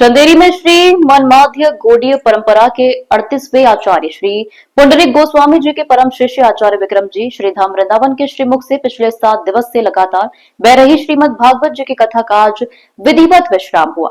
चंदेरी में श्री मनमाध्य गौड़ीय परंपरा के 38वें आचार्य श्री पुंडरीक गोस्वामी जी के परम शिष्य आचार्य विक्रम जी श्री धाम वृंदावन के श्रीमुख से पिछले 7 दिवस से लगातार बह रही श्रीमद भागवत जी की कथा का आज विधिवत विश्राम हुआ।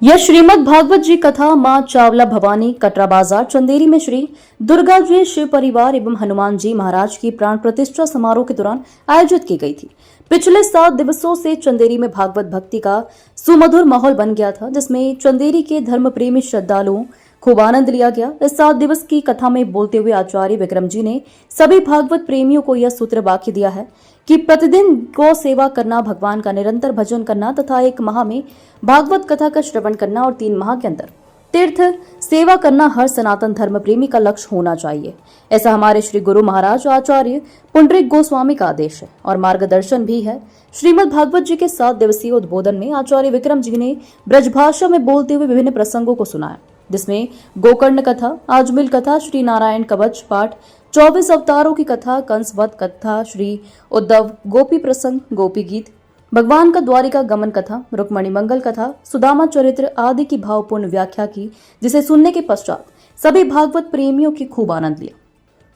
यह श्रीमद भागवत जी कथा मां चावला भवानी कटरा बाजार चंदेरी में श्री दुर्गा जी शिव परिवार एवं हनुमान जी महाराज की प्राण प्रतिष्ठा समारोह के दौरान आयोजित की गई थी। पिछले 7 दिवसों से चंदेरी में भागवत भक्ति का सुमधुर माहौल बन गया था, जिसमें चंदेरी के धर्म प्रेमी श्रद्धालुओं खूब आनंद लिया गया। इस 7 दिवस की कथा में बोलते हुए आचार्य विक्रम जी ने सभी भागवत प्रेमियों को यह सूत्र वाक्य दिया है कि प्रतिदिन गौ सेवा करना, भगवान का निरंतर भजन करना तथा 1 माह में भागवत कथा का श्रवण करना और 3 माह के अंदर तीर्थ सेवा करना हर सनातन धर्म प्रेमी का लक्ष्य होना चाहिए। ऐसा हमारे श्री गुरु महाराज आचार्य पुंडरीक गोस्वामी का आदेश है और मार्गदर्शन भी है। श्रीमद भागवत जी के 7 दिवसीय उद्बोधन में आचार्य विक्रम जी ने ब्रजभाषा में बोलते हुए विभिन्न प्रसंगों को सुनाया, जिसमें गोकर्ण कथा, आजमिल कथा, श्री नारायण कवच पाठ, 24 अवतारों की कथा, कंस वध कथा, श्री उद्धव गोपी प्रसंग, गोपी गीत, भगवान का द्वारिका गमन कथा, रुक्मणी मंगल कथा, सुदामा चरित्र आदि की भावपूर्ण व्याख्या की, जिसे सुनने के पश्चात सभी भागवत प्रेमियों की खूब आनंद लिया।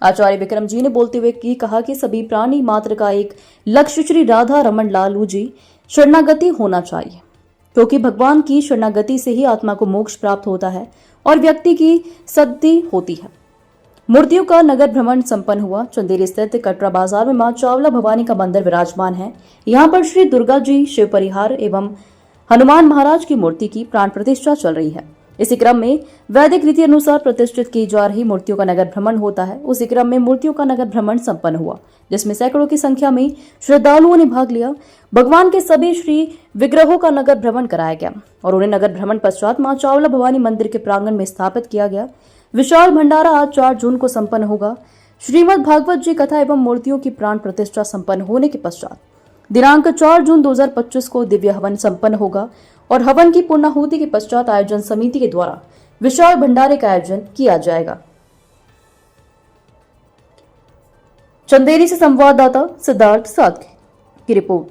आचार्य विक्रम जी ने बोलते हुए कहा कि सभी प्राणी मात्र का एक लक्ष्य श्री राधा रमन लालू जी शरणागति होना चाहिए, क्योंकि भगवान की शरणागति से ही आत्मा को मोक्ष प्राप्त होता है और व्यक्ति की सद्गति होती है। मूर्तियों का नगर भ्रमण संपन्न हुआ। चंदेरी स्थित कटरा बाजार में मां चावला भवानी का मंदिर विराजमान है। यहाँ पर श्री दुर्गा जी शिव परिहार एवं हनुमान महाराज की मूर्ति की प्राण प्रतिष्ठा चल रही है। इसी क्रम में वैदिक रीति अनुसार प्रतिष्ठित की जा रही मूर्तियों का नगर भ्रमण होता है। उसी क्रम में मूर्तियों का नगर भ्रमण संपन्न हुआ, जिसमें सैकड़ों की संख्या में श्रद्धालुओं ने भाग लिया। भगवान के सभी श्री विग्रहों का नगर भ्रमण कराया गया और उन्हें नगर भ्रमण पश्चात मां चावला भवानी मंदिर के प्रांगण में स्थापित किया गया। विशाल भंडारा आज 4 जून को संपन्न होगा। श्रीमद भागवत जी कथा एवं मूर्तियों की प्राण प्रतिष्ठा संपन्न होने के पश्चात दिनांक 4 जून 2025 को दिव्य हवन संपन्न होगा और हवन की पूर्णाहुति के पश्चात आयोजन समिति के द्वारा विशाल भंडारे का आयोजन किया जाएगा। चंदेरी से संवाददाता सिद्धार्थ साधके की रिपोर्ट।